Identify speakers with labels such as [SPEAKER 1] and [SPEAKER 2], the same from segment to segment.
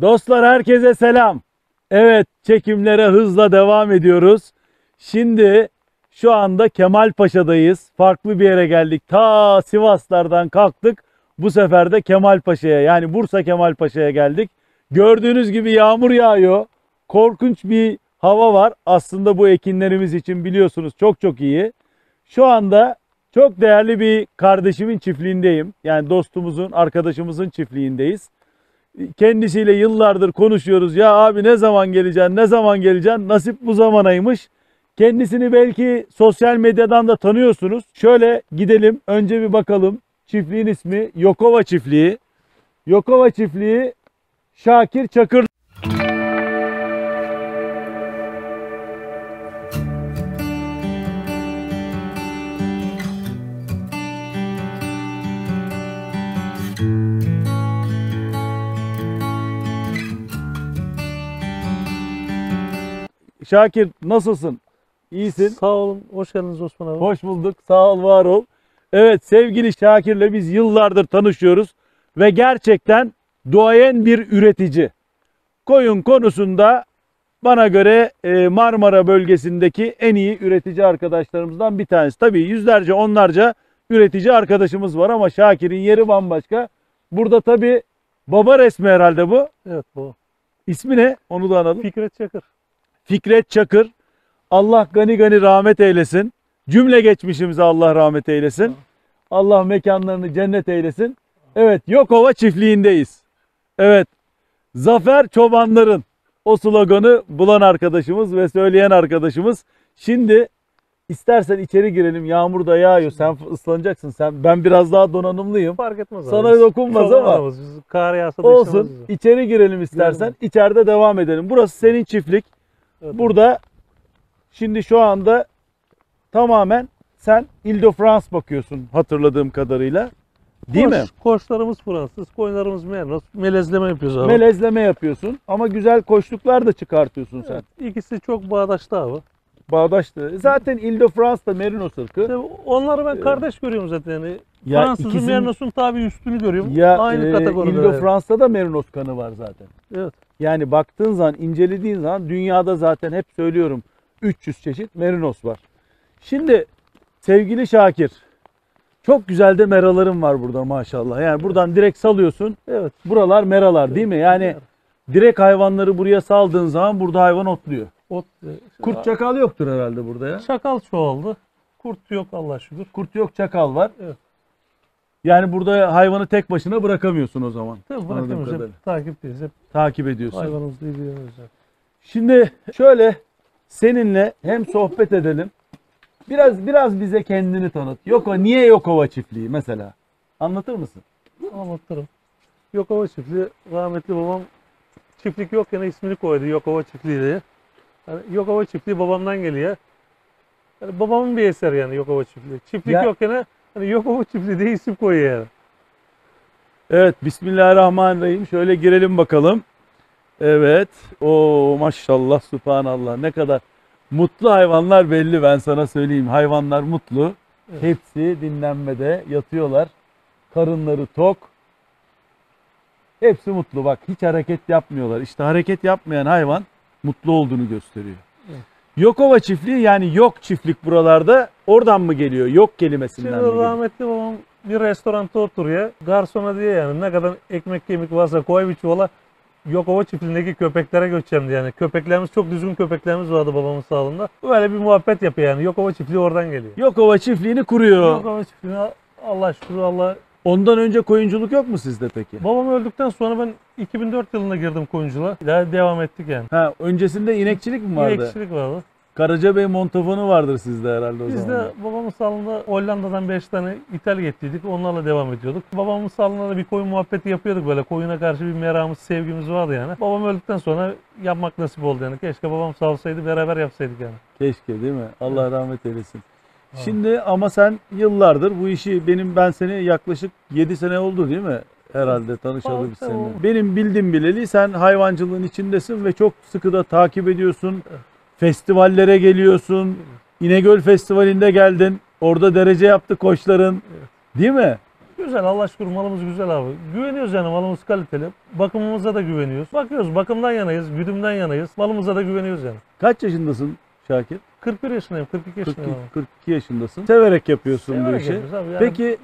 [SPEAKER 1] Dostlar herkese selam. Evet, çekimlere hızla devam ediyoruz. Şimdi şu anda Kemalpaşa'dayız. Farklı bir yere geldik. Ta Sivaslardan kalktık. Bu sefer de Kemalpaşa'ya, yani Bursa Kemalpaşa'ya geldik. Gördüğünüz gibi yağmur yağıyor. Korkunç bir hava var. Aslında bu ekinlerimiz için biliyorsunuz çok çok iyi. Şu anda çok değerli bir kardeşimin çiftliğindeyim. Yani dostumuzun, arkadaşımızın çiftliğindeyiz. Kendisiyle yıllardır konuşuyoruz. Ya abi ne zaman geleceksin, ne zaman geleceksin? Nasip bu zamanaymış. Kendisini belki sosyal medyadan da tanıyorsunuz. Şöyle gidelim, önce bir bakalım. Çiftliğin ismi Yokova Çiftliği. Yokova Çiftliği Şakir Çakır. Şakir nasılsın? İyisin.
[SPEAKER 2] Sağ olun. Hoş geldiniz Osman abi.
[SPEAKER 1] Hoş bulduk. Sağ ol, var ol. Evet, sevgili Şakir'le biz yıllardır tanışıyoruz ve gerçekten duayen bir üretici. Koyun konusunda bana göre Marmara bölgesindeki en iyi üretici arkadaşlarımızdan bir tanesi. Tabii yüzlerce, onlarca üretici arkadaşımız var ama Şakir'in yeri bambaşka. Burada tabii baba resmi herhalde bu.
[SPEAKER 2] Evet bu.
[SPEAKER 1] İsmi ne? Onu da analım.
[SPEAKER 2] Fikret Çakır.
[SPEAKER 1] Fikret Çakır. Allah gani gani rahmet eylesin. Cümle geçmişimize Allah rahmet eylesin. Allah mekanlarını cennet eylesin. Evet, Yokova çiftliğindeyiz. Evet, Zafer Çobanların o sloganı bulan arkadaşımız ve söyleyen arkadaşımız. Şimdi istersen içeri girelim. Yağmur da yağıyor. Sen ıslanacaksın. Ben biraz daha donanımlıyım.
[SPEAKER 2] Fark etmez abi.
[SPEAKER 1] Sana dokunmaz ama.
[SPEAKER 2] Kar yağsa da
[SPEAKER 1] Olsun.
[SPEAKER 2] işlemez bizi.
[SPEAKER 1] İçeri girelim istersen. İçeride devam edelim. Burası senin çiftlik.
[SPEAKER 2] Evet.
[SPEAKER 1] Burada şimdi şu anda tamamen sen Ile-de-France bakıyorsun hatırladığım kadarıyla. Değil mi?
[SPEAKER 2] Koçlarımız Fransız, koyunlarımız Mernos. Melezleme yapıyoruz abi.
[SPEAKER 1] Melezleme yapıyorsun ama güzel koçluklar da çıkartıyorsun sen.
[SPEAKER 2] Evet, İkisi çok bağdaştı abi.
[SPEAKER 1] Bağdaştı. Zaten Ile-de-France da Merinos ırkı.
[SPEAKER 2] İşte onları ben kardeş görüyorum zaten. Yani
[SPEAKER 1] Ya
[SPEAKER 2] Fransız'ın
[SPEAKER 1] ikisinin-
[SPEAKER 2] Mernos'un tabi üstünü görüyorum.
[SPEAKER 1] Ya
[SPEAKER 2] Aynı kategoride.
[SPEAKER 1] Ile-de-France'da da Merinos kanı var zaten.
[SPEAKER 2] Evet.
[SPEAKER 1] Yani baktığın zaman, incelediğin zaman dünyada zaten hep söylüyorum 300 çeşit Merinos var. Şimdi sevgili Şakir, çok güzel de meralarım var burada maşallah. Yani buradan direkt salıyorsun.
[SPEAKER 2] Evet.
[SPEAKER 1] Buralar meralar değil mi? Yani direkt hayvanları buraya saldığın zaman burada hayvan otluyor.
[SPEAKER 2] Ot,
[SPEAKER 1] Kurt çakal yoktur herhalde burada ya.
[SPEAKER 2] Çakal çoğaldı. Kurt yok Allah'a şükür.
[SPEAKER 1] Kurt yok, çakal var.
[SPEAKER 2] Evet.
[SPEAKER 1] Yani burada hayvanı tek başına bırakamıyorsun o zaman.
[SPEAKER 2] Tabii
[SPEAKER 1] Anladığım
[SPEAKER 2] bırakamıyoruz.
[SPEAKER 1] kadarıyla.
[SPEAKER 2] Hep takipteyiz. Hep
[SPEAKER 1] Takip ediyorsun.
[SPEAKER 2] hayvanımızla ilgileniyoruz.
[SPEAKER 1] Şimdi şöyle seninle hem sohbet edelim. Biraz bize kendini tanıt. Niye Yokova çiftliği mesela? Anlatır mısın?
[SPEAKER 2] Anlatırım. Yokova çiftliği, rahmetli babam çiftlik yokken ismini koydu Yokova çiftliği diye. Yani Yokova çiftliği babamdan geliyor. Yani babamın bir eseri yani Yokova çiftliği. Çiftlik
[SPEAKER 1] Ya-
[SPEAKER 2] yokken hani Yokova çiftliği diye isim koyuyor yani.
[SPEAKER 1] Evet, Bismillahirrahmanirrahim. Şöyle girelim bakalım. Evet. O maşallah, subhanallah. Ne kadar mutlu hayvanlar belli, ben sana söyleyeyim. Hayvanlar mutlu.
[SPEAKER 2] Evet.
[SPEAKER 1] Hepsi dinlenmede yatıyorlar. Karınları tok. Hepsi mutlu. Bak, hiç hareket yapmıyorlar. İşte hareket yapmayan hayvan mutlu olduğunu gösteriyor.
[SPEAKER 2] Evet.
[SPEAKER 1] Yokova çiftliği, yani yok çiftlik buralarda, oradan mı geliyor? Yok kelimesinden
[SPEAKER 2] Şimdi
[SPEAKER 1] mi geliyor?
[SPEAKER 2] rahmetli babam bir restoranda oturuyor. Garsona diyor yani ne kadar ekmek kemik varsa koy bir çuvala Yokova çiftliğindeki köpeklere götüreceğim diye yani. Köpeklerimiz çok düzgün köpeklerimiz vardı babamın sağlığında. Böyle bir muhabbet yapıyor yani. Yokova çiftliği oradan geliyor.
[SPEAKER 1] Yokova çiftliğini kuruyor.
[SPEAKER 2] Yokova çiftliğine Allah şükür Allah.
[SPEAKER 1] Ondan önce koyunculuk yok mu sizde peki?
[SPEAKER 2] Babam öldükten sonra ben 2004 yılında girdim koyunculuğa. Daha devam ettik yani.
[SPEAKER 1] Ha, öncesinde inekçilik mi vardı?
[SPEAKER 2] İnekçilik vardı.
[SPEAKER 1] Karacabey montafonu vardır sizde herhalde o
[SPEAKER 2] Biz
[SPEAKER 1] zaman.
[SPEAKER 2] de babamın sağlığında Hollanda'dan 5 tane ithal getirdik. Onlarla devam ediyorduk. Babamın sağlığında da bir koyun muhabbeti yapıyorduk böyle. Koyuna karşı bir meramımız, sevgimiz vardı yani. Babam öldükten sonra yapmak nasip oldu yani. Keşke babam sağ olsaydı beraber yapsaydık yani.
[SPEAKER 1] Keşke, değil mi? Allah rahmet eylesin. Şimdi ama sen yıllardır bu işi, ben seni yaklaşık 7 sene oldu değil mi? Herhalde tanışalı biz
[SPEAKER 2] Tabii,
[SPEAKER 1] seninle.
[SPEAKER 2] tabii.
[SPEAKER 1] Benim bildiğim bileli sen hayvancılığın içindesin ve çok sıkı da takip ediyorsun. Festivallere geliyorsun. İnegöl Festivali'nde geldin. Orada derece yaptı koçların. Değil mi?
[SPEAKER 2] Güzel, Allah şükür malımız güzel abi. Güveniyoruz yani, malımız kaliteli. Bakımımıza da güveniyoruz. Bakıyoruz, bakımdan yanayız, güdümden yanayız. Malımıza da güveniyoruz yani.
[SPEAKER 1] Kaç yaşındasın Şakir?
[SPEAKER 2] 41 yaşındayım, 42 yaşındayım abi.
[SPEAKER 1] 42 yaşındasın. Severek yapıyorsun bu
[SPEAKER 2] Severek
[SPEAKER 1] işi.
[SPEAKER 2] yapıyoruz abi yani.
[SPEAKER 1] Peki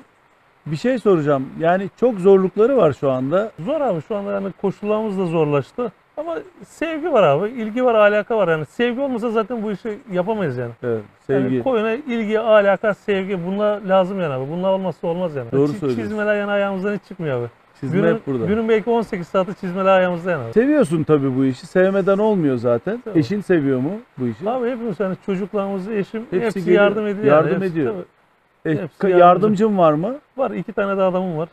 [SPEAKER 1] bir şey soracağım. Yani çok zorlukları var şu anda.
[SPEAKER 2] Zor abi, şu anda yani koşullarımız da zorlaştı. Ama sevgi var abi, ilgi var, alaka var yani. Sevgi olmasa zaten bu işi yapamayız yani.
[SPEAKER 1] Evet, sevgi.
[SPEAKER 2] Yani koyuna ilgi, alaka, sevgi bunlar lazım yani abi. Bunlar olmazsa olmaz yani.
[SPEAKER 1] Doğru söylüyorsun.
[SPEAKER 2] Çizmeler yani ayağımızdan hiç çıkmıyor abi.
[SPEAKER 1] Çizme hep burada.
[SPEAKER 2] Günün belki 18 saati çizmeler ayağımızda yani abi.
[SPEAKER 1] Seviyorsun tabii bu işi. Sevmeden olmuyor zaten.
[SPEAKER 2] Tabii.
[SPEAKER 1] Eşin seviyor mu bu işi?
[SPEAKER 2] Abi hepimiz yani çocuklarımız, eşim hepsi
[SPEAKER 1] geliyor,
[SPEAKER 2] yardım ediyor.
[SPEAKER 1] yardım
[SPEAKER 2] yani.
[SPEAKER 1] ediyor.
[SPEAKER 2] Tabii. hepsi
[SPEAKER 1] Yardımcın var mı?
[SPEAKER 2] Var, 2 tane de adamım var.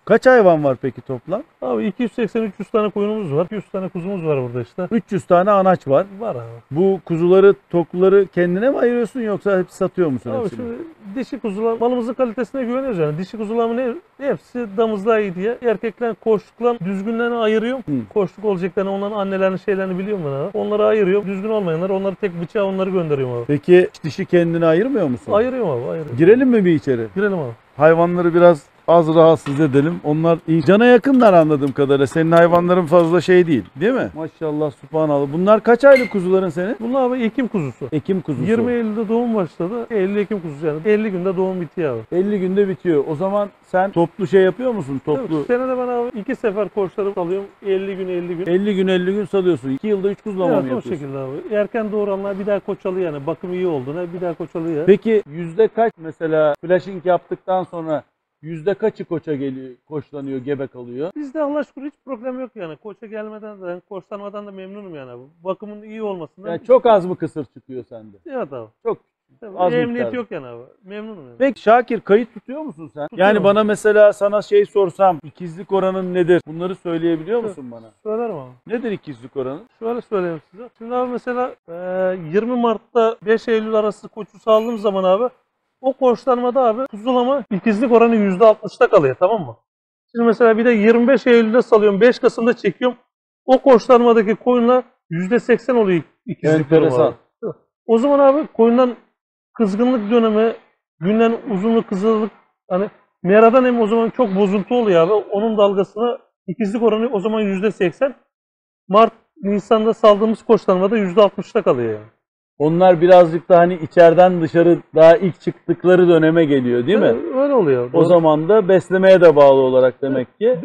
[SPEAKER 1] Kaç hayvan var peki toplam?
[SPEAKER 2] Abi 280-300 tane koyunumuz var. 200 tane kuzumuz var burada işte.
[SPEAKER 1] 300 tane anaç var.
[SPEAKER 2] Var abi.
[SPEAKER 1] Bu kuzuları, tokluları kendine mi ayırıyorsun yoksa hepsi satıyor musun
[SPEAKER 2] Abi
[SPEAKER 1] hepsini?
[SPEAKER 2] şimdi dişi kuzular, malımızın kalitesine güveniyoruz yani. Dişi kuzularımın hepsi damızlığa iyi diye. Erkekler koştuklarını düzgünlerini ayırıyorum. Koştuk olacaklarını, onların annelerini şeylerini biliyorum ben abi. Onları ayırıyorum. Düzgün olmayanları, onları tek bıçağa onları gönderiyorum abi.
[SPEAKER 1] Peki dişi kendini ayırmıyor musun?
[SPEAKER 2] Ayırıyorum abi, ayırıyorum.
[SPEAKER 1] Girelim mi bir içeri?
[SPEAKER 2] Girelim abi.
[SPEAKER 1] Hayvanları biraz az rahatsız edelim. Onlar iyi. Cana yakınlar anladığım kadarıyla. Senin hayvanların fazla şey değil mi? Maşallah, subhanallah. Bunlar kaç aylık kuzuların senin?
[SPEAKER 2] Bunlar abi Ekim kuzusu.
[SPEAKER 1] Ekim kuzusu.
[SPEAKER 2] 20 Eylül'de doğum başladı. 50 Ekim kuzusu yani. 50 günde doğum bitiyor abi.
[SPEAKER 1] 50 günde bitiyor. O zaman sen toplu şey yapıyor musun? Toplu.
[SPEAKER 2] Tabii, senede ben abi 2 sefer koçları salıyorum. 50 gün 50 gün.
[SPEAKER 1] 50 gün salıyorsun. 2 yılda 3 kuzlama mı
[SPEAKER 2] Evet, o
[SPEAKER 1] yapıyorsun?
[SPEAKER 2] şekilde abi. Erken doğuranlar bir daha koç alıyor yani. Bakım iyi olduğuna bir daha koç alıyor.
[SPEAKER 1] Peki yüzde kaç mesela flashing yaptıktan sonra yüzde kaçı koça geliyor, koçlanıyor, gebe kalıyor?
[SPEAKER 2] Bizde Allah şükür hiç problem yok yani. Koça gelmeden de, koçlanmadan da memnunum yani abi. Bakımın iyi olmasından.
[SPEAKER 1] Yani çok az mı kısır çıkıyor sende?
[SPEAKER 2] Evet abi.
[SPEAKER 1] Çok
[SPEAKER 2] Tabii,
[SPEAKER 1] az
[SPEAKER 2] emniyet
[SPEAKER 1] miktarda.
[SPEAKER 2] yok yani abi. Memnunum yani.
[SPEAKER 1] Peki Şakir, kayıt tutuyor musun sen?
[SPEAKER 2] Tutuyorum.
[SPEAKER 1] Yani bana mesela sana şey sorsam, ikizlik oranın nedir? Bunları söyleyebiliyor musun bana?
[SPEAKER 2] Söylerim abi.
[SPEAKER 1] Nedir ikizlik oranı?
[SPEAKER 2] Şöyle söyleyeyim size. Şimdi abi mesela 20 Mart'ta 5 Eylül arası koçu saldığım zaman abi o koçlanmada abi kuzulama ikizlik oranı %60'ta kalıyor, tamam mı? Şimdi mesela bir de 25 Eylül'de salıyorum, 5 Kasım'da çekiyorum. O koçlanmadaki koyunlar %80 oluyor ikizlik durumu
[SPEAKER 1] Enteresan.
[SPEAKER 2] abi. O zaman abi koyundan kızgınlık dönemi, günden uzunluk, kızılık, hani meradan hem o zaman çok bozuntu oluyor abi. Onun dalgasına ikizlik oranı o zaman %80. Mart, Nisan'da saldığımız koçlanmada %60'ta kalıyor yani.
[SPEAKER 1] Onlar birazcık da hani içeriden dışarı daha ilk çıktıkları döneme geliyor değil mi?
[SPEAKER 2] Öyle oluyor.
[SPEAKER 1] O zaman da beslemeye de bağlı olarak demek ki.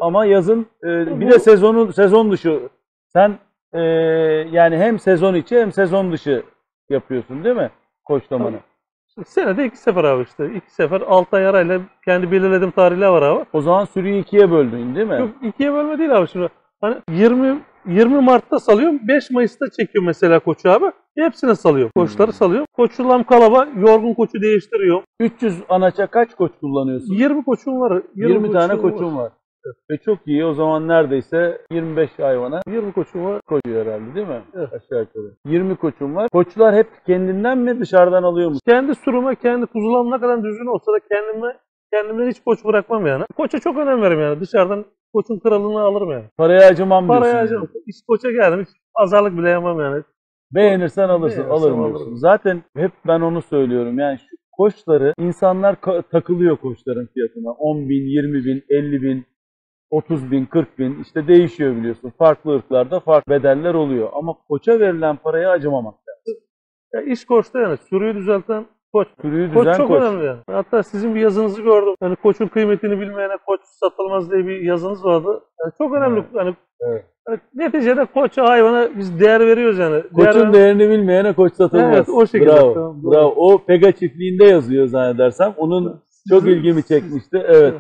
[SPEAKER 1] Ama yazın bir de sezon dışı. Sen yani hem sezon içi hem sezon dışı yapıyorsun değil mi? Koçlamanı.
[SPEAKER 2] Senede 2 sefer abi işte. 2 sefer 6 ay arayla kendi belirlediğim tarihler var abi.
[SPEAKER 1] O zaman sürüyü ikiye böldün değil mi?
[SPEAKER 2] Yok, 2'ye bölme değil abi şimdi. Hani 20 Mart'ta salıyorum. 5 Mayıs'ta çekiyorum mesela koçu abi. Hepsine salıyorum. Koçları salıyorum. Koçulam kalaba, yorgun koçu değiştiriyorum.
[SPEAKER 1] 300 anaça kaç koç kullanıyorsun?
[SPEAKER 2] 20 koçum var.
[SPEAKER 1] 20 tane koçum var. Çok iyi. O zaman neredeyse 25 hayvana
[SPEAKER 2] 20 koçum var.
[SPEAKER 1] koyuyor herhalde değil mi?
[SPEAKER 2] Evet.
[SPEAKER 1] Aşağı yukarı. 20 koçum var. Koçlar hep kendinden mi dışarıdan alıyor musun?
[SPEAKER 2] Kendi sürüme, kendi kuzulam ne kadar düzgün olsa da kendimden hiç koç bırakmam yani. Koça çok önem veririm yani. Dışarıdan koçun kralını alırım yani.
[SPEAKER 1] Paraya acımam diyorsun.
[SPEAKER 2] Paraya
[SPEAKER 1] yani.
[SPEAKER 2] acımam. Hiç koça geldim. Hiç azarlık bile yapmam yani.
[SPEAKER 1] Beğenirsen alırsın,
[SPEAKER 2] Beğenirsem
[SPEAKER 1] alırım
[SPEAKER 2] alırım.
[SPEAKER 1] diyorsun. Zaten hep ben onu söylüyorum. Yani şu koçları, insanlar takılıyor koçların fiyatına. 10 bin, 20 bin, 50 bin, 30 bin, 40 bin işte değişiyor biliyorsun. Farklı ırklarda farklı bedeller oluyor. Ama koça verilen paraya acımamak lazım.
[SPEAKER 2] Ya iş koçta yani. Sürüyü düzelten koç.
[SPEAKER 1] Sürüyü
[SPEAKER 2] Koç
[SPEAKER 1] düzen
[SPEAKER 2] çok
[SPEAKER 1] koç.
[SPEAKER 2] önemli yani. Hatta sizin bir yazınızı gördüm. Hani koçun kıymetini bilmeyene koç satılmaz diye bir yazınız vardı. Yani çok önemli.
[SPEAKER 1] Evet.
[SPEAKER 2] Hani,
[SPEAKER 1] Evet.
[SPEAKER 2] hani neticede koça, hayvana biz değer veriyoruz yani.
[SPEAKER 1] Koçun değerini bilmeyene koç satılmaz.
[SPEAKER 2] Evet, o şekilde.
[SPEAKER 1] Bravo.
[SPEAKER 2] Tamam, doğru.
[SPEAKER 1] Bravo. O Pega çiftliğinde yazıyor zannedersem. Onun çok ilgimi çekmişti. Evet.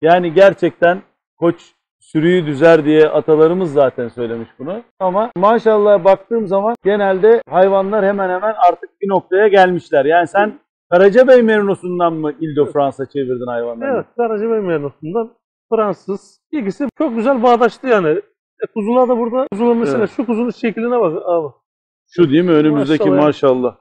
[SPEAKER 1] Yani gerçekten koç sürüyü düzer diye atalarımız zaten söylemiş bunu. Ama maşallah baktığım zaman genelde hayvanlar hemen hemen artık bir noktaya gelmişler. Yani sen Karacabey Merinosundan mı Ile-de-France'a çevirdin hayvanları?
[SPEAKER 2] Evet, Karacabey Merinosundan Fransız. İkisi çok güzel bağdaştı yani. Kuzular da burada. Kuzular mesela
[SPEAKER 1] Evet.
[SPEAKER 2] şu kuzunun şekline bak abi.
[SPEAKER 1] Şu değil mi? Önümüzdeki maşallah.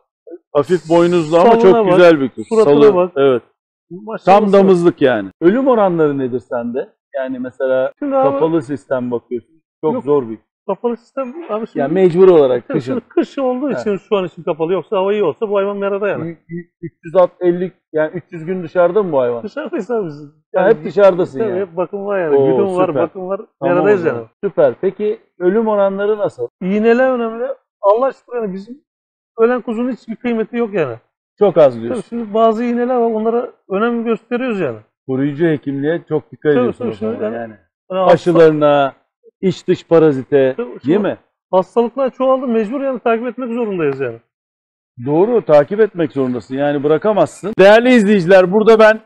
[SPEAKER 1] Hafif boynuzlu ama
[SPEAKER 2] Salına
[SPEAKER 1] çok
[SPEAKER 2] bak,
[SPEAKER 1] güzel bir kuz.
[SPEAKER 2] suratına
[SPEAKER 1] Salı,
[SPEAKER 2] bak.
[SPEAKER 1] evet.
[SPEAKER 2] Maşallah.
[SPEAKER 1] Tam damızlık yani. Ölüm oranları nedir sende? Yani mesela
[SPEAKER 2] Şimdi abi,
[SPEAKER 1] kapalı sistem bakıyorsun. Çok
[SPEAKER 2] Yok.
[SPEAKER 1] zor bir.
[SPEAKER 2] Kapalı sistem abi şimdi,
[SPEAKER 1] Yani mecbur olarak kışın.
[SPEAKER 2] şimdi kış olduğu için şu an için kapalı. Yoksa hava iyi olsa bu hayvan merada yani.
[SPEAKER 1] 350 yani 300 gün dışarıda mı bu hayvan?
[SPEAKER 2] Dışarıdayız abi biz.
[SPEAKER 1] Ya hep dışarıdasın
[SPEAKER 2] tabii
[SPEAKER 1] yani.
[SPEAKER 2] hep bakım var yani.
[SPEAKER 1] Oo,
[SPEAKER 2] Güdüm var,
[SPEAKER 1] süper.
[SPEAKER 2] bakım var.
[SPEAKER 1] Tamam
[SPEAKER 2] Meradayız
[SPEAKER 1] o zaman.
[SPEAKER 2] yani.
[SPEAKER 1] Süper. Peki ölüm oranları nasıl?
[SPEAKER 2] İğneler önemli. Allah aşkına yani bizim ölen kuzunun hiçbir kıymeti yok yani.
[SPEAKER 1] Çok az
[SPEAKER 2] Tabii
[SPEAKER 1] diyorsun.
[SPEAKER 2] şimdi bazı iğneler var, onlara önem gösteriyoruz yani.
[SPEAKER 1] Koruyucu hekimliğe çok dikkat
[SPEAKER 2] Tabii,
[SPEAKER 1] ediyorsun
[SPEAKER 2] tabii,
[SPEAKER 1] o zaman
[SPEAKER 2] şimdi
[SPEAKER 1] yani.
[SPEAKER 2] Hani
[SPEAKER 1] Aşılarına, iç dış parazite,
[SPEAKER 2] Tabii,
[SPEAKER 1] değil
[SPEAKER 2] şimdi
[SPEAKER 1] mi?
[SPEAKER 2] hastalıklar çoğaldı, mecbur yani takip etmek zorundayız yani.
[SPEAKER 1] Doğru, takip etmek zorundasın. Yani bırakamazsın. Değerli izleyiciler, burada ben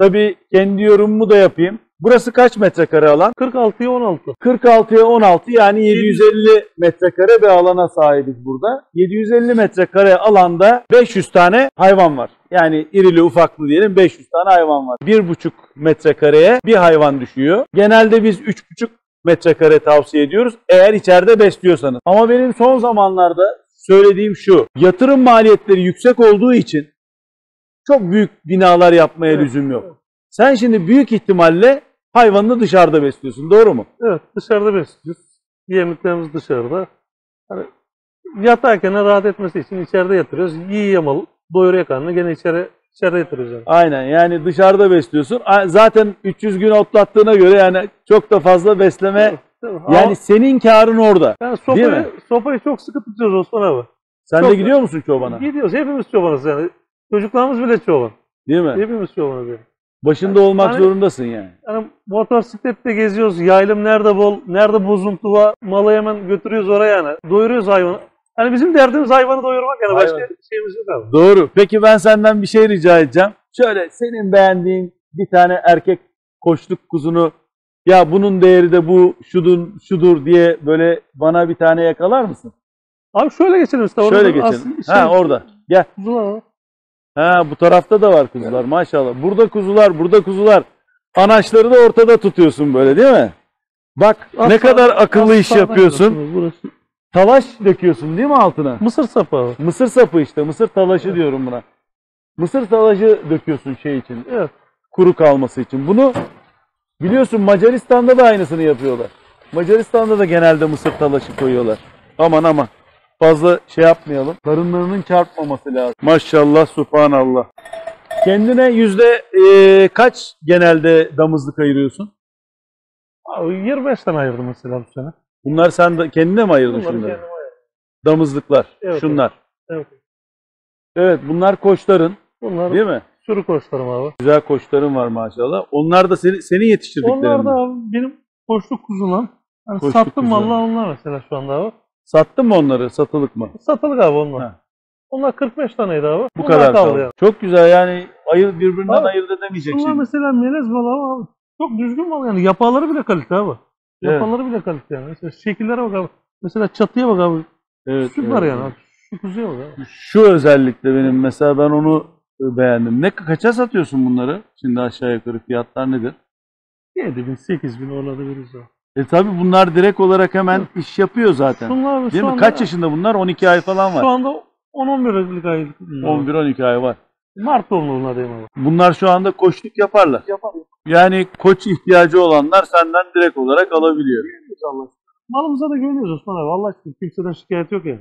[SPEAKER 1] tabii kendi yorumumu da yapayım. Burası kaç metrekare alan?
[SPEAKER 2] 46'ya 16.
[SPEAKER 1] 46'ya 16 yani 750 metrekare bir alana sahibiz burada. 750 metrekare alanda 500 tane hayvan var. Yani irili ufaklı diyelim 500 tane hayvan var. 1,5 metrekareye bir hayvan düşüyor. Genelde biz 3,5 metrekare tavsiye ediyoruz eğer içeride besliyorsanız. Ama benim son zamanlarda söylediğim şu. Yatırım maliyetleri yüksek olduğu için çok büyük binalar yapmaya
[SPEAKER 2] Evet,
[SPEAKER 1] lüzum yok.
[SPEAKER 2] evet.
[SPEAKER 1] Sen şimdi büyük ihtimalle hayvanını dışarıda besliyorsun. Doğru mu?
[SPEAKER 2] Evet, dışarıda besliyoruz. Yemliklerimiz dışarıda. Hani yatarken rahat etmesi için içeride yatırıyoruz. Yiyor mal, doyuruyor karnını, gene içeride yatırıyoruz yani.
[SPEAKER 1] Aynen, yani dışarıda besliyorsun. Zaten 300 gün otlattığına göre yani çok da fazla besleme,
[SPEAKER 2] Tabii.
[SPEAKER 1] yani
[SPEAKER 2] Ama
[SPEAKER 1] senin karın orada.
[SPEAKER 2] yani
[SPEAKER 1] Değil mi?
[SPEAKER 2] sopayı çok sıkı tutuyoruz Osman abi.
[SPEAKER 1] Sen
[SPEAKER 2] çok-
[SPEAKER 1] de gidiyor musun çobana?
[SPEAKER 2] Gidiyoruz, hepimiz çobanız yani. Çocuklarımız bile çoban.
[SPEAKER 1] Değil mi?
[SPEAKER 2] Hepimiz çobanız yani.
[SPEAKER 1] Başında olmak
[SPEAKER 2] Hani-
[SPEAKER 1] zorundasın yani.
[SPEAKER 2] Yani motosiklette geziyoruz, yaylım nerede bol, nerede bozuntu var, malı hemen götürüyoruz oraya yani. Doyuruyoruz hayvanı. Yani bizim derdimiz hayvanı doyurmak yani, başka
[SPEAKER 1] Hayvan.
[SPEAKER 2] şeyimiz yok abi.
[SPEAKER 1] Doğru. Peki ben senden bir şey rica edeceğim. Şöyle senin beğendiğin bir tane erkek koçluk kuzunu, ya bunun değeri de bu şudur diye böyle bana bir tane yakalar mısın?
[SPEAKER 2] Abi şöyle geçelim işte.
[SPEAKER 1] Şöyle geçelim. Ha, orada. Gel.
[SPEAKER 2] Kuzular var.
[SPEAKER 1] Ha, bu tarafta da var kuzular maşallah. Burada kuzular. Anaçları da ortada tutuyorsun böyle, değil mi? Bak ne kadar akıllı iş yapıyorsun.
[SPEAKER 2] Burası.
[SPEAKER 1] Talaş döküyorsun değil mi altına?
[SPEAKER 2] Mısır sapı abi.
[SPEAKER 1] Mısır sapı işte. Mısır talaşı diyorum buna. Mısır talaşı döküyorsun şey için.
[SPEAKER 2] Evet.
[SPEAKER 1] Kuru kalması için. Bunu biliyorsun Macaristan'da da aynısını yapıyorlar. Macaristan'da da genelde mısır talaşı koyuyorlar. Aman fazla şey yapmayalım. Karınlarının çarpmaması lazım. Maşallah, subhanallah. Kendine kaç genelde damızlık ayırıyorsun?
[SPEAKER 2] Abi 25 tane ayırdım mesela bu sene.
[SPEAKER 1] Bunlar sen de kendine mi ayırdın
[SPEAKER 2] Bunları
[SPEAKER 1] şunları?
[SPEAKER 2] kendime ayırdım.
[SPEAKER 1] Damızlıklar,
[SPEAKER 2] Evet,
[SPEAKER 1] şunlar.
[SPEAKER 2] Evet.
[SPEAKER 1] Evet, bunlar koçların,
[SPEAKER 2] Bunlar
[SPEAKER 1] değil mi?
[SPEAKER 2] sürü koçlarım abi.
[SPEAKER 1] Güzel koçların var maşallah. Onlar da senin yetiştirdiklerin
[SPEAKER 2] Onlar
[SPEAKER 1] mi?
[SPEAKER 2] da abi benim koçluk kuzulan. Yani
[SPEAKER 1] Koçluk
[SPEAKER 2] sattım
[SPEAKER 1] kuzular.
[SPEAKER 2] vallahi onlar mesela şu anda abi.
[SPEAKER 1] Sattın mı onları? Satılık mı?
[SPEAKER 2] Satılık abi onlar.
[SPEAKER 1] Ha.
[SPEAKER 2] Onlar 45 taneydi abi.
[SPEAKER 1] Bu
[SPEAKER 2] Bunlar
[SPEAKER 1] kadar
[SPEAKER 2] kaldı
[SPEAKER 1] kaldı.
[SPEAKER 2] yani.
[SPEAKER 1] Çok güzel yani, birbirinden
[SPEAKER 2] Abi,
[SPEAKER 1] ayırt edemeyecek
[SPEAKER 2] Bunlar
[SPEAKER 1] şimdi.
[SPEAKER 2] mesela melez balığı abi. Çok düzgün balık yani. Yapaları bile kalite abi.
[SPEAKER 1] Evet.
[SPEAKER 2] Yapaları bile kalite yani. Mesela şekillere bak abi. Mesela çatıya bak abi.
[SPEAKER 1] Evet,
[SPEAKER 2] Süper
[SPEAKER 1] evet,
[SPEAKER 2] yani.
[SPEAKER 1] evet.
[SPEAKER 2] Şu kuzuya bak abi.
[SPEAKER 1] Şu özellikle benim mesela, ben onu beğendim. Kaça satıyorsun bunları? Şimdi aşağı yukarı fiyatlar nedir?
[SPEAKER 2] 7.000 8.000 olabiliriz abi.
[SPEAKER 1] Tabi bunlar direkt olarak hemen iş yapıyor zaten.
[SPEAKER 2] Şunlar abi
[SPEAKER 1] Değil
[SPEAKER 2] şu
[SPEAKER 1] mi?
[SPEAKER 2] anda,
[SPEAKER 1] Kaç yaşında bunlar? 12 ay falan
[SPEAKER 2] Şu
[SPEAKER 1] var.
[SPEAKER 2] anda 10-11 aylık.
[SPEAKER 1] 11-12 ay var.
[SPEAKER 2] Mart doğumluğuna diyeyim abi.
[SPEAKER 1] Bunlar şu anda koçluk yaparlar.
[SPEAKER 2] Yapar.
[SPEAKER 1] Yani koç ihtiyacı olanlar senden direkt olarak alabiliyor.
[SPEAKER 2] Allah. Malımıza da güveniyoruz Osman abi. Allah aşkına kimseden şikayet yok yani.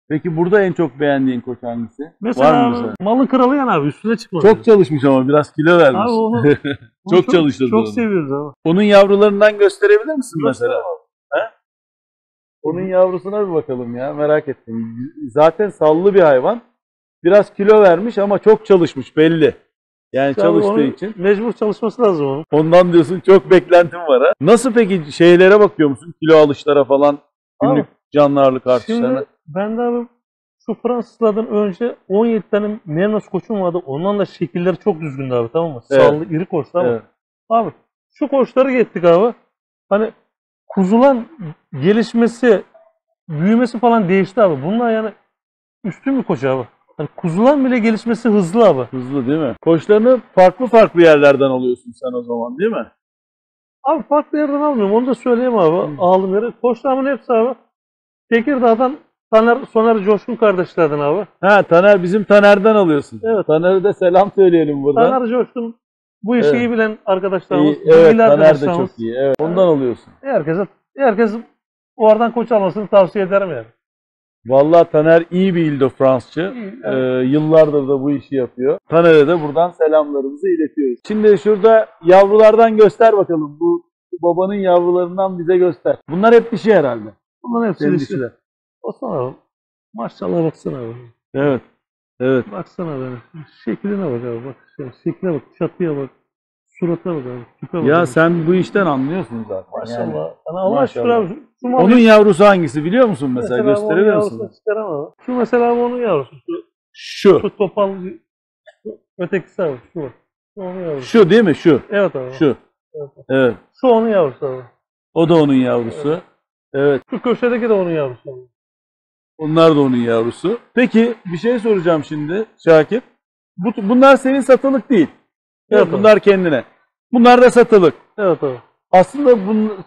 [SPEAKER 1] Peki burada en çok beğendiğin koç hangisi?
[SPEAKER 2] Mesela
[SPEAKER 1] var mı
[SPEAKER 2] abi,
[SPEAKER 1] mesela?
[SPEAKER 2] malın kralı yani abi, üstüne çıkmaz.
[SPEAKER 1] Çok çalışmış ama biraz kilo vermiş.
[SPEAKER 2] Abi onu
[SPEAKER 1] Çok çalıştırdı
[SPEAKER 2] Çok
[SPEAKER 1] onu.
[SPEAKER 2] seviyoruz abi.
[SPEAKER 1] Onun yavrularından gösterebilir misin
[SPEAKER 2] Göster
[SPEAKER 1] mesela? Onun yavrusuna bir bakalım ya, merak ettim. Zaten sallı bir hayvan. Biraz kilo vermiş ama çok çalışmış belli. Yani
[SPEAKER 2] Abi
[SPEAKER 1] çalıştığı
[SPEAKER 2] onun
[SPEAKER 1] için.
[SPEAKER 2] mecbur çalışması lazım onun.
[SPEAKER 1] Ondan diyorsun çok beklentim var ha. Nasıl peki, şeylere bakıyor musun? Kilo alışlara falan, günlük canlı ağırlık artışlarına.
[SPEAKER 2] Şimdi ben de abi şu Fransızlardan önce 17 tane Mernos koçum vardı. Ondan da şekilleri çok düzgündü abi, tamam mı?
[SPEAKER 1] Evet.
[SPEAKER 2] Sallı, iri koçtu ama.
[SPEAKER 1] Evet.
[SPEAKER 2] Abi şu koçları gettik abi. Hani kuzulan gelişmesi, büyümesi falan değişti abi. Bunlar yani üstün bir koç abi. Hani kuzulan bile gelişmesi hızlı abi.
[SPEAKER 1] Hızlı değil mi? Koçlarını farklı yerlerden alıyorsun sen o zaman, değil mi?
[SPEAKER 2] Abi farklı yerden almıyorum. Onu da söyleyeyim abi. Aldığım yere. Koçlarımın hepsi abi Tekirdağ'dan Soner Coşkun kardeşlerden abi.
[SPEAKER 1] Ha, Taner, bizim Taner'den alıyorsun.
[SPEAKER 2] Evet.
[SPEAKER 1] Taner'e de selam söyleyelim burada.
[SPEAKER 2] Taner Coşkun bu işi
[SPEAKER 1] Evet.
[SPEAKER 2] iyi bilen arkadaşlarımız.
[SPEAKER 1] İyi, evet,
[SPEAKER 2] bilgili
[SPEAKER 1] Taner de
[SPEAKER 2] arkadaşlarımız.
[SPEAKER 1] çok iyi. Evet. Ondan alıyorsun.
[SPEAKER 2] Herkes oradan koç almasını tavsiye ederim yani.
[SPEAKER 1] Vallahi Taner iyi bir İl-de-France'çı.
[SPEAKER 2] İyi,
[SPEAKER 1] Yıllardır da bu işi yapıyor. Taner'e de buradan selamlarımızı iletiyoruz. Şimdi şurada yavrulardan göster bakalım. Bu babanın yavrularından bize göster. Bunlar hep dişi herhalde.
[SPEAKER 2] Bunların hepsi
[SPEAKER 1] Senin
[SPEAKER 2] dişi.
[SPEAKER 1] dişiler.
[SPEAKER 2] Osman abi. Maşallah baksana abi.
[SPEAKER 1] Evet. Evet.
[SPEAKER 2] Baksana abi. Şekline bak abi. Bak. Şekline bak. Çatıya bak. Suratına bak abi. Tipe bak
[SPEAKER 1] Ya
[SPEAKER 2] abi.
[SPEAKER 1] sen bu işten anlıyorsun zaten.
[SPEAKER 2] Maşallah.
[SPEAKER 1] Yani.
[SPEAKER 2] Yani Allah
[SPEAKER 1] Maşallah.
[SPEAKER 2] şükür abi. Şu
[SPEAKER 1] Onun yavrusu hangisi biliyor musun mesela?
[SPEAKER 2] abi onun
[SPEAKER 1] Gösterebilir
[SPEAKER 2] yavrusunu
[SPEAKER 1] misin?
[SPEAKER 2] çıkaramam. Şu mesela abi onun yavrusu.
[SPEAKER 1] Şu.
[SPEAKER 2] Şu topal. Ötekisi abi. Şu bak. Şu onun yavrusu.
[SPEAKER 1] Şu değil mi? Şu.
[SPEAKER 2] Evet abi.
[SPEAKER 1] Şu.
[SPEAKER 2] Evet.
[SPEAKER 1] Evet.
[SPEAKER 2] Şu onun yavrusu abi.
[SPEAKER 1] O da onun yavrusu. Evet.
[SPEAKER 2] Şu köşedeki de onun yavrusu abi.
[SPEAKER 1] Onlar da onun yavrusu. Peki bir şey soracağım şimdi Şakir. Bunlar senin satılık değil.
[SPEAKER 2] Evet,
[SPEAKER 1] Bunlar kendine. Bunlar da satılık.
[SPEAKER 2] Evet abi.
[SPEAKER 1] Aslında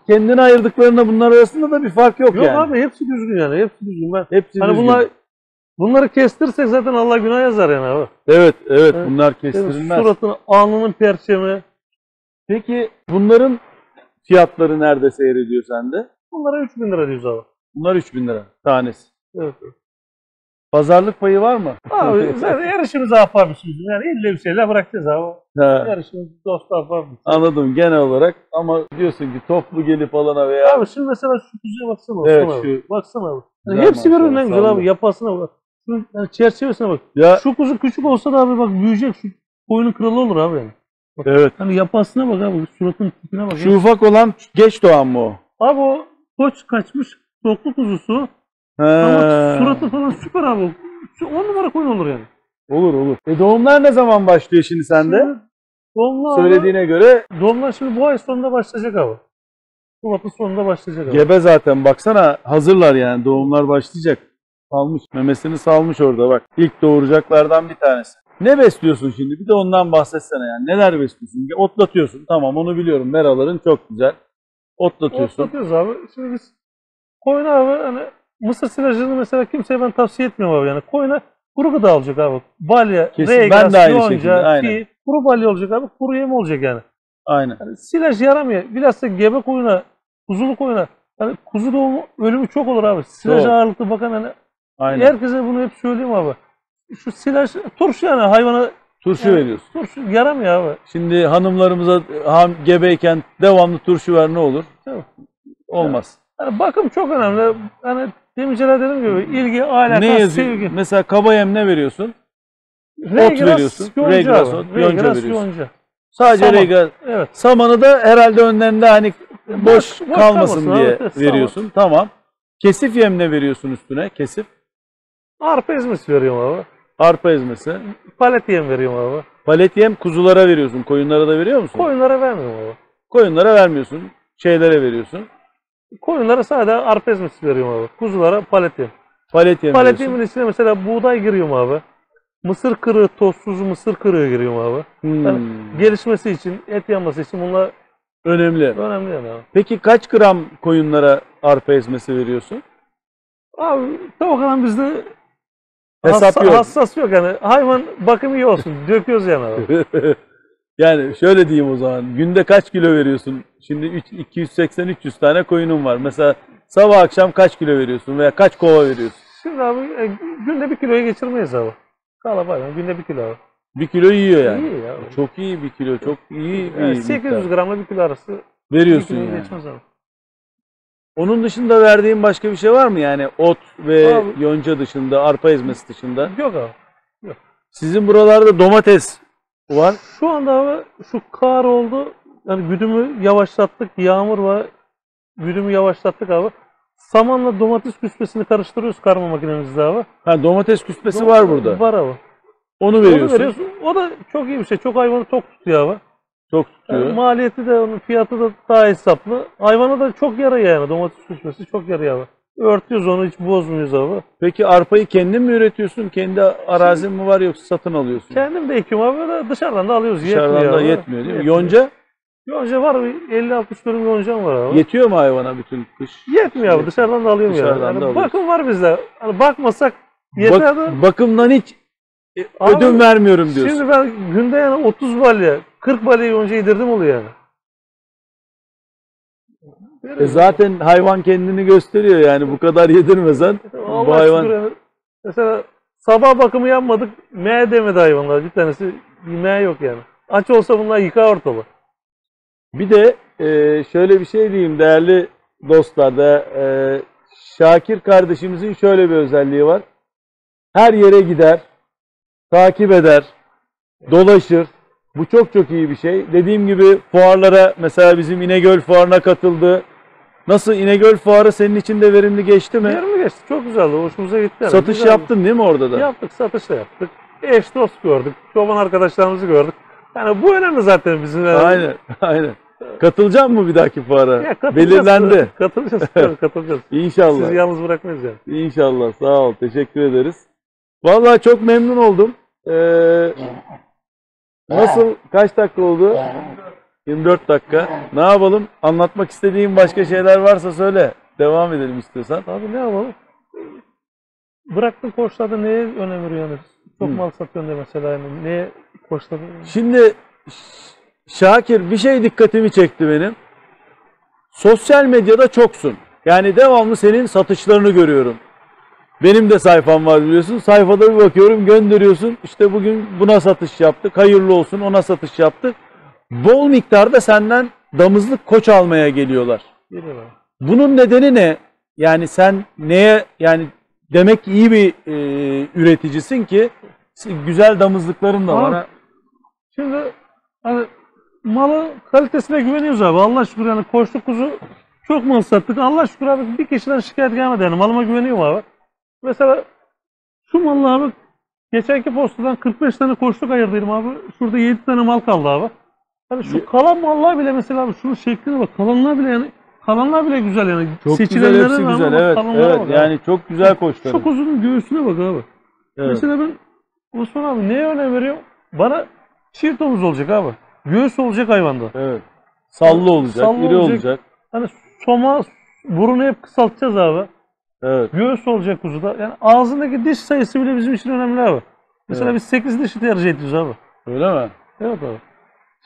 [SPEAKER 1] kendine ayırdıklarına bunlar arasında da bir fark yok,
[SPEAKER 2] Yok
[SPEAKER 1] yani.
[SPEAKER 2] abi hepsi düzgün yani. Hepsi düzgün. Ben
[SPEAKER 1] Hepsi
[SPEAKER 2] hani
[SPEAKER 1] düzgün.
[SPEAKER 2] bunları kestirsek zaten Allah günah yazar yani abi.
[SPEAKER 1] Evet, evet,
[SPEAKER 2] Evet.
[SPEAKER 1] bunlar
[SPEAKER 2] Yani
[SPEAKER 1] kestirilmez.
[SPEAKER 2] suratını, alnının perçemi.
[SPEAKER 1] Peki bunların fiyatları nerede seyrediyor sende?
[SPEAKER 2] Bunlara 3.000 lira diyoruz abi.
[SPEAKER 1] Bunlar 3.000 lira tanesi.
[SPEAKER 2] Evet.
[SPEAKER 1] Pazarlık payı var mı?
[SPEAKER 2] Abi zaten yarışımızı ahbabmışız. Yani illa bir şeyler bırakacağız abi.
[SPEAKER 1] Ha,
[SPEAKER 2] Yarışımızı dost ahbabmışız.
[SPEAKER 1] anladım genel olarak ama diyorsun ki toplu gelip alana veya
[SPEAKER 2] Abi şimdi mesela şu kuzuya baksana.
[SPEAKER 1] Evet,
[SPEAKER 2] Osman abi.
[SPEAKER 1] şu-
[SPEAKER 2] Baksana abi. Yani
[SPEAKER 1] Güzel
[SPEAKER 2] hepsi
[SPEAKER 1] maşallah,
[SPEAKER 2] birbirinden güzel
[SPEAKER 1] sağ
[SPEAKER 2] abi.
[SPEAKER 1] olun.
[SPEAKER 2] Yapasına bak. Şunun yani çerçevesine bak.
[SPEAKER 1] ya
[SPEAKER 2] Şu kuzu küçük olsa da abi bak büyüyecek. Şu koyunun kralı olur abi yani.
[SPEAKER 1] evet.
[SPEAKER 2] Hani yapasına bak abi. Suratın tipine bak.
[SPEAKER 1] Şu ufak olan geç doğan mı o?
[SPEAKER 2] Abi o koç kaçmış toklu kuzusu
[SPEAKER 1] He.
[SPEAKER 2] ama suratı falan süper abi. Şu 10 numara koyun olur yani.
[SPEAKER 1] Olur olur. Doğumlar ne zaman başlıyor şimdi sende?
[SPEAKER 2] Şimdi doğumlar
[SPEAKER 1] Söylediğine göre
[SPEAKER 2] doğumlar şimdi bu ay sonunda başlayacak abi. Şubat'ın sonunda başlayacak abi.
[SPEAKER 1] gebe zaten baksana hazırlar yani doğumlar başlayacak. Salmış memesini salmış orada bak. İlk doğuracaklardan bir tanesi. Ne besliyorsun şimdi? Bir de ondan bahsetsene yani. Neler besliyorsun? Otlatıyorsun. Tamam onu biliyorum. Meraların çok güzel. Otlatıyorsun.
[SPEAKER 2] Otlatıyoruz abi. Şimdi biz koyuna abi hani mısır silajını mesela kimseye ben tavsiye etmiyorum abi yani. Koyuna kuru gıda olacak abi. Balya,
[SPEAKER 1] Kesin.
[SPEAKER 2] reygaz,
[SPEAKER 1] Ben de aynı şekilde,
[SPEAKER 2] yonca,
[SPEAKER 1] aynen.
[SPEAKER 2] fi, kuru balya olacak abi. Kuru yem olacak yani.
[SPEAKER 1] Aynen.
[SPEAKER 2] Yani silaj yaramıyor. Bilhassa gebe koyuna, kuzulu koyuna. Hani kuzu doğumu ölümü çok olur abi. Silaj
[SPEAKER 1] Çok.
[SPEAKER 2] ağırlıklı bakan hani
[SPEAKER 1] Aynen.
[SPEAKER 2] herkese bunu hep söyleyeyim abi. Şu silaj turşu yani hayvana
[SPEAKER 1] Turşu
[SPEAKER 2] yani,
[SPEAKER 1] veriyorsun.
[SPEAKER 2] turşu yaramıyor abi.
[SPEAKER 1] Şimdi hanımlarımıza gebeyken devamlı turşu ver ne olur?
[SPEAKER 2] Değil mi?
[SPEAKER 1] Olmaz.
[SPEAKER 2] Yani bakım çok önemli. Hani deminceler dediğim gibi ilgi, alaka,
[SPEAKER 1] Ne yazıyor?
[SPEAKER 2] sevgi.
[SPEAKER 1] Mesela kaba yem ne veriyorsun?
[SPEAKER 2] Reygras,
[SPEAKER 1] veriyorsun.
[SPEAKER 2] yonca
[SPEAKER 1] Reygras
[SPEAKER 2] abi.
[SPEAKER 1] ot, yonca
[SPEAKER 2] Reygras,
[SPEAKER 1] veriyorsun.
[SPEAKER 2] yonca.
[SPEAKER 1] Sadece
[SPEAKER 2] Saman.
[SPEAKER 1] reygaz.
[SPEAKER 2] Evet.
[SPEAKER 1] Samanı da herhalde önlerinde hani boş
[SPEAKER 2] Boş
[SPEAKER 1] kalmasın
[SPEAKER 2] kalmasın
[SPEAKER 1] diye
[SPEAKER 2] abi, saman.
[SPEAKER 1] veriyorsun. Tamam. Kesif yem ne veriyorsun üstüne? Kesif.
[SPEAKER 2] Arpa ezmesi veriyorum abi.
[SPEAKER 1] Arpa ezmesi.
[SPEAKER 2] Palet yem veriyorum abi.
[SPEAKER 1] Palet yem kuzulara veriyorsun. Koyunlara da veriyor musun?
[SPEAKER 2] Koyunlara vermiyorum abi.
[SPEAKER 1] Koyunlara vermiyorsun. Şeylere veriyorsun.
[SPEAKER 2] Koyunlara sadece arpa ezmesi veriyorum abi. Kuzulara palet yem.
[SPEAKER 1] Palet yem
[SPEAKER 2] Palet
[SPEAKER 1] veriyorsun.
[SPEAKER 2] yemin içine mesela buğday giriyorum abi. Mısır kırığı, tozsuz mısır kırığı giriyorum abi. Yani gelişmesi için, et yanması için bunlar
[SPEAKER 1] Önemli.
[SPEAKER 2] önemli yani abi.
[SPEAKER 1] Peki kaç gram koyunlara arpa ezmesi veriyorsun?
[SPEAKER 2] Abi tavuk alan bizde
[SPEAKER 1] Hesap yok.
[SPEAKER 2] hassas yok yani. Hayvan bakımı iyi olsun. Döküyoruz yani abi.
[SPEAKER 1] Yani şöyle diyeyim o zaman. Günde kaç kilo veriyorsun? Şimdi 280-300 tane koyunun var. Mesela sabah akşam kaç kilo veriyorsun veya kaç kova veriyorsun?
[SPEAKER 2] Şimdi abi günde 1 kiloyu geçirmeyiz abi. Kalabalık günde 1 kilo abi.
[SPEAKER 1] 1 kilo yiyor yani.
[SPEAKER 2] İyi ya.
[SPEAKER 1] Çok iyi 1 kilo. Çok iyi bir
[SPEAKER 2] Yani 800
[SPEAKER 1] miktar.
[SPEAKER 2] gramla 1 kilo arası
[SPEAKER 1] Veriyorsun
[SPEAKER 2] 1 kiloyu
[SPEAKER 1] yani.
[SPEAKER 2] geçmez abi.
[SPEAKER 1] Onun dışında verdiğin başka bir şey var mı? Yani ot ve
[SPEAKER 2] Abi-
[SPEAKER 1] yonca dışında, arpa ezmesi dışında.
[SPEAKER 2] Yok abi.
[SPEAKER 1] Sizin buralarda domates var.
[SPEAKER 2] Şu anda abi şu kar oldu. Yani güdümü yavaşlattık. Yağmur var. Güdümü yavaşlattık abi. Samanla domates küspesini karıştırıyoruz karma makinemizde abi.
[SPEAKER 1] Ha domates küspesi var burada.
[SPEAKER 2] Var abi.
[SPEAKER 1] Onu
[SPEAKER 2] Onu
[SPEAKER 1] veriyorsun.
[SPEAKER 2] veriyorsun. O da çok iyi bir şey. Çok hayvanı tok tutuyor abi.
[SPEAKER 1] Çok
[SPEAKER 2] Yani
[SPEAKER 1] tutuyor.
[SPEAKER 2] maliyeti de onun fiyatı da daha hesaplı. Hayvana da çok yarıyor yani domates küspesi çok yarıyor abi. Örtüyoruz onu hiç bozmuyoruz abi.
[SPEAKER 1] Peki arpayı kendin mi üretiyorsun? Kendi arazin mi var yoksa satın alıyorsun?
[SPEAKER 2] Kendim de ekiyorum abi da dışarıdan da alıyoruz.
[SPEAKER 1] Dışarıdan
[SPEAKER 2] yetmiyor
[SPEAKER 1] da
[SPEAKER 2] abi.
[SPEAKER 1] yetmiyor değil mi?
[SPEAKER 2] Yetmiyor.
[SPEAKER 1] Yonca
[SPEAKER 2] Yonca var 50-60 dönüm yoncam var abi.
[SPEAKER 1] yetiyor mu hayvana bütün kış?
[SPEAKER 2] Yetmiyor abi dışarıdan da alıyorum
[SPEAKER 1] Dışarıdan
[SPEAKER 2] yani.
[SPEAKER 1] da
[SPEAKER 2] Yani
[SPEAKER 1] alıyorsun.
[SPEAKER 2] bakım var bizde. Hani bakmasak yeter de.
[SPEAKER 1] Bakımdan hiç
[SPEAKER 2] Abi,
[SPEAKER 1] ödün vermiyorum diyorsun.
[SPEAKER 2] Şimdi ben günde yani 30 balya, 40 balya yonca yedirdim oluyor yani.
[SPEAKER 1] Zaten hayvan kendini gösteriyor yani bu kadar yedirmesen bu
[SPEAKER 2] Allah
[SPEAKER 1] hayvan
[SPEAKER 2] şükür yani. Mesela sabah bakımı yapmadık. M demedi hayvanlar. Bir tanesi M yok yani. Aç olsa bunlar yıkar ortalığı.
[SPEAKER 1] bir de şöyle bir şey diyeyim değerli dostlar da Şakir kardeşimizin şöyle bir özelliği var. Her yere gider, takip eder, dolaşır. Bu çok çok iyi bir şey. Dediğim gibi fuarlara mesela bizim İnegöl fuarına katıldı. Nasıl İnegöl fuarı senin için de verimli geçti mi?
[SPEAKER 2] Verimli geçti. Çok güzeldi. Hoşumuza gitti. Yani.
[SPEAKER 1] Satış
[SPEAKER 2] Güzeldi.
[SPEAKER 1] yaptın değil mi orada da?
[SPEAKER 2] Yaptık. Satış da yaptık. Eş dost gördük. Çoban arkadaşlarımızı gördük. Yani bu önemli zaten bizim. Yani.
[SPEAKER 1] Aynen, aynen. Katılacak mı bir dahaki fuara?
[SPEAKER 2] Ya katılacağız.
[SPEAKER 1] Belirlendi.
[SPEAKER 2] Katılacağız. Katılacağız.
[SPEAKER 1] İnşallah.
[SPEAKER 2] Sizi yalnız bırakmayız yani.
[SPEAKER 1] İnşallah. Sağ ol. Teşekkür ederiz. Vallahi çok memnun oldum. Nasıl? Kaç dakika oldu? 24 dakika. Ne yapalım? Anlatmak istediğin başka şeyler varsa söyle. Devam edelim istiyorsan.
[SPEAKER 2] Abi ne yapalım? Bıraktın koçlarda neye önem veriyor yani? Çok mal satıyorsun diye mesela yani. Neye koçlarda?
[SPEAKER 1] Şimdi Şakir bir şey dikkatimi çekti benim. Sosyal medyada çoksun. Yani devamlı senin satışlarını görüyorum. Benim de sayfam var biliyorsun. Sayfada bir bakıyorum gönderiyorsun. İşte bugün buna satış yaptık. Hayırlı olsun ona satış yaptık. Bol miktarda senden damızlık koç almaya geliyorlar.
[SPEAKER 2] Geliyorlar.
[SPEAKER 1] Bunun nedeni ne? Yani sen neye yani demek ki iyi bir üreticisin ki güzel damızlıkların da var.
[SPEAKER 2] Abi, şimdi hani malı kalitesine güveniyoruz abi. Allah şükür yani koçlu kuzu çok mal sattık. Allah şükür abi bir kişiden şikayet gelmedi yani. Malıma güveniyorum abi. Mesela şu malı abi geçenki postadan 45 tane koçluk ayırdıydım abi. Şurada 7 tane mal kaldı abi. Hani şu kalan mallar bile mesela abi şunun şekline bak. Kalanlar bile yani kalanlar bile güzel yani.
[SPEAKER 1] Çok güzel,
[SPEAKER 2] Seçilenlere
[SPEAKER 1] hepsi
[SPEAKER 2] rağmen
[SPEAKER 1] güzel.
[SPEAKER 2] bak,
[SPEAKER 1] Evet,
[SPEAKER 2] kalanlara
[SPEAKER 1] evet.
[SPEAKER 2] bak abi.
[SPEAKER 1] Yani çok güzel koçlar.
[SPEAKER 2] Şu kuzunun göğsüne bak abi.
[SPEAKER 1] Evet.
[SPEAKER 2] Mesela ben Osman abi neye önem veriyorum? Bana çift omuz olacak abi. Göğüs olacak hayvanda.
[SPEAKER 1] Evet. Sallı olacak,
[SPEAKER 2] Sallı
[SPEAKER 1] iri
[SPEAKER 2] olacak.
[SPEAKER 1] olacak.
[SPEAKER 2] Hani soma, burunu hep kısaltacağız abi.
[SPEAKER 1] Evet.
[SPEAKER 2] Göğüs olacak kuzuda. Yani ağzındaki diş sayısı bile bizim için önemli abi. Mesela
[SPEAKER 1] Evet.
[SPEAKER 2] biz 8 dişi tercih ediyoruz abi.
[SPEAKER 1] Öyle mi?
[SPEAKER 2] Evet abi.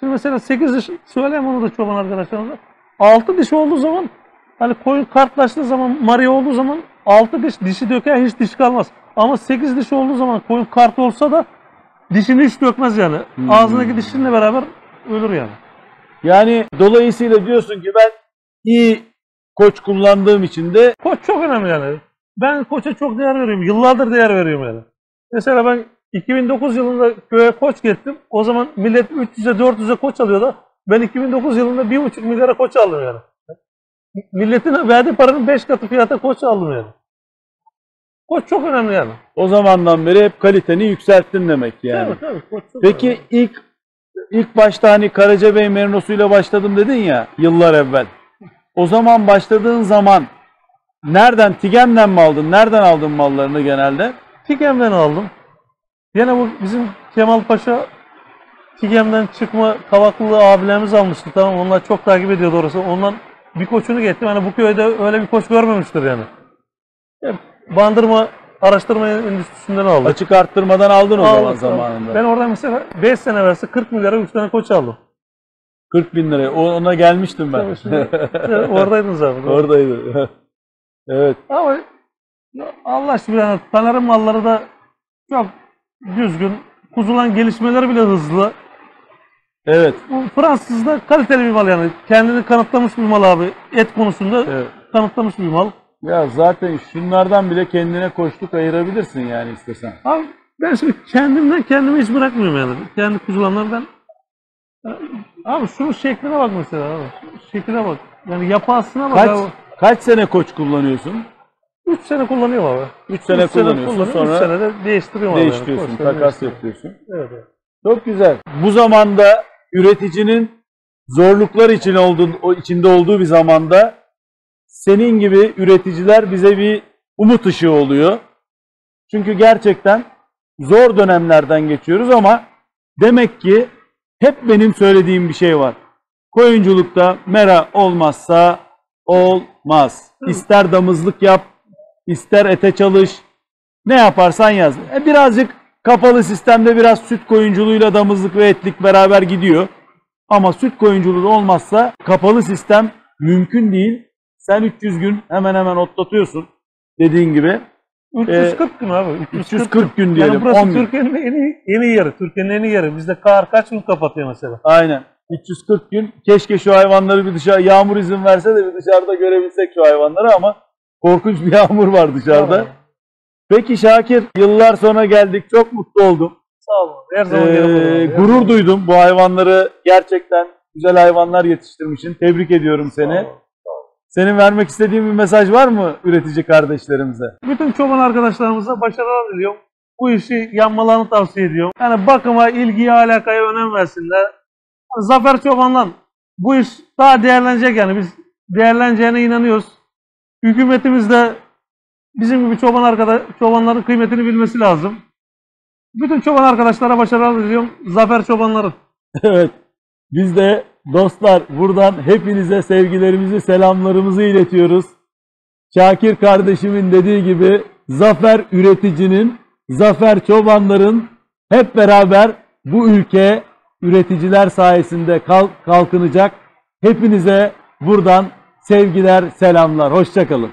[SPEAKER 2] Şimdi mesela 8 diş, söyleyeyim onu da çoban arkadaşlarımıza. 6 diş olduğu zaman, hani koyun kartlaştığı zaman, mari olduğu zaman 6 diş, dişi döker hiç diş kalmaz. Ama 8 diş olduğu zaman koyun kart olsa da dişini hiç dökmez yani. Ağzındaki dişinle beraber ölür yani.
[SPEAKER 1] Yani dolayısıyla diyorsun ki ben iyi koç kullandığım için de
[SPEAKER 2] Koç çok önemli yani. Ben koça çok değer veriyorum. Yıllardır değer veriyorum yani. Mesela ben 2009 yılında köye koç getirdim. O zaman millet 300'e 400'e koç alıyordu. Ben 2009 yılında 1,5 milyara koç aldım yani. Milletin verdiği paranın 5 katı fiyata koç aldım yani. Koç çok önemli yani.
[SPEAKER 1] o zamandan beri hep kaliteni yükselttin demek yani.
[SPEAKER 2] Evet, evet, koç çok
[SPEAKER 1] Peki
[SPEAKER 2] önemli.
[SPEAKER 1] ilk başta hani Karacabey Merinos'uyla başladım dedin ya yıllar evvel. O zaman başladığın zaman nereden, Tigem'den mi aldın? Nereden aldın mallarını genelde?
[SPEAKER 2] Tigem'den aldım. Yine bu bizim Kemal Paşa Tigem'den çıkma Kavaklılı abilerimiz almıştı. Tamam, onlar çok takip ediyordu orası. Ondan bir koçunu getirdim. Hani bu köyde öyle bir koç görmemiştir yani. Hep bandırma araştırma endüstrisinden aldım.
[SPEAKER 1] Açık arttırmadan aldın o zaman
[SPEAKER 2] Aldım.
[SPEAKER 1] zamanında.
[SPEAKER 2] Ben oradan mesela 5 sene verse 40 milyara 3 tane koç aldım.
[SPEAKER 1] 40 bin liraya. Ona gelmiştim ben.
[SPEAKER 2] Şimdi, oradaydınız abi.
[SPEAKER 1] Oradaydı. Evet.
[SPEAKER 2] Ama Allah aşkına yani Taner'in malları da çok düzgün. Kuzulan gelişmeleri bile hızlı.
[SPEAKER 1] Evet.
[SPEAKER 2] Bu Fransız da kaliteli bir mal yani. Kendini kanıtlamış bir mal abi. Et konusunda
[SPEAKER 1] Evet.
[SPEAKER 2] kanıtlamış bir mal.
[SPEAKER 1] Ya zaten şunlardan bile kendine koçluk ayırabilirsin yani istesen.
[SPEAKER 2] Abi ben şimdi kendimi hiç bırakmıyorum yani. Kendi kuzularımdan abi şunun şekline bak mesela abi. Şekline bak. Yani yapasına bak abi.
[SPEAKER 1] Kaç sene koç kullanıyorsun?
[SPEAKER 2] 3 sene kullanıyorum abi.
[SPEAKER 1] 3 sene kullanıyorsun,
[SPEAKER 2] 3
[SPEAKER 1] sonra
[SPEAKER 2] sene de değiştiriyorum abi.
[SPEAKER 1] değiştiriyorsun,
[SPEAKER 2] Yani.
[SPEAKER 1] takas
[SPEAKER 2] Değiştiriyorum.
[SPEAKER 1] yapıyorsun.
[SPEAKER 2] Evet, evet.
[SPEAKER 1] Çok güzel. Bu zamanda üreticinin zorluklar içinde olduğu bir zamanda senin gibi üreticiler bize bir umut ışığı oluyor. Çünkü gerçekten zor dönemlerden geçiyoruz ama demek ki hep benim söylediğim bir şey var. Koyunculukta mera olmazsa olmaz. İster damızlık yap, ister ete çalış, ne yaparsan yaz. Birazcık kapalı sistemde biraz süt koyunculuğuyla damızlık ve etlik beraber gidiyor. Ama süt koyunculuğu olmazsa kapalı sistem mümkün değil. Sen 300 gün hemen hemen otlatıyorsun dediğin gibi.
[SPEAKER 2] 340 gün abi.
[SPEAKER 1] 340 gün diyelim.
[SPEAKER 2] Yani burası
[SPEAKER 1] 10 gün.
[SPEAKER 2] Türkiye'nin en iyi yeri. Türkiye'nin en iyi yeri. Bizde kar kaç gün kapatıyor mesela?
[SPEAKER 1] Aynen. 340 gün. Keşke şu hayvanları bir dışarı, yağmur izin verse de bir dışarıda görebilsek şu hayvanları ama korkunç bir yağmur var dışarıda.
[SPEAKER 2] Tamam.
[SPEAKER 1] Peki Şakir, yıllar sonra geldik. Çok mutlu oldum.
[SPEAKER 2] Sağ olun. Her zaman gelirim.
[SPEAKER 1] Gurur duydum. Bu hayvanları gerçekten güzel hayvanlar yetiştirmişsin. Tebrik ediyorum seni. Senin vermek istediğin bir mesaj var mı üretici kardeşlerimize?
[SPEAKER 2] Bütün çoban arkadaşlarımıza başarılar diliyorum. Bu işi yapmalarını tavsiye ediyorum. Yani bakıma, ilgiye, alakaya önem versinler. Zafer Çoban'dan bu iş daha değerlenecek yani. Biz değerleneceğine inanıyoruz. Hükümetimiz de bizim gibi çobanların kıymetini bilmesi lazım. Bütün çoban arkadaşlara başarılar diliyorum. Zafer Çobanların.
[SPEAKER 1] Evet. Biz de dostlar buradan hepinize sevgilerimizi, selamlarımızı iletiyoruz. Şakir kardeşimin dediği gibi zafer üreticinin, zafer çobanların hep beraber bu ülke üreticiler sayesinde kalkınacak. Hepinize buradan sevgiler, selamlar. Hoşça kalın.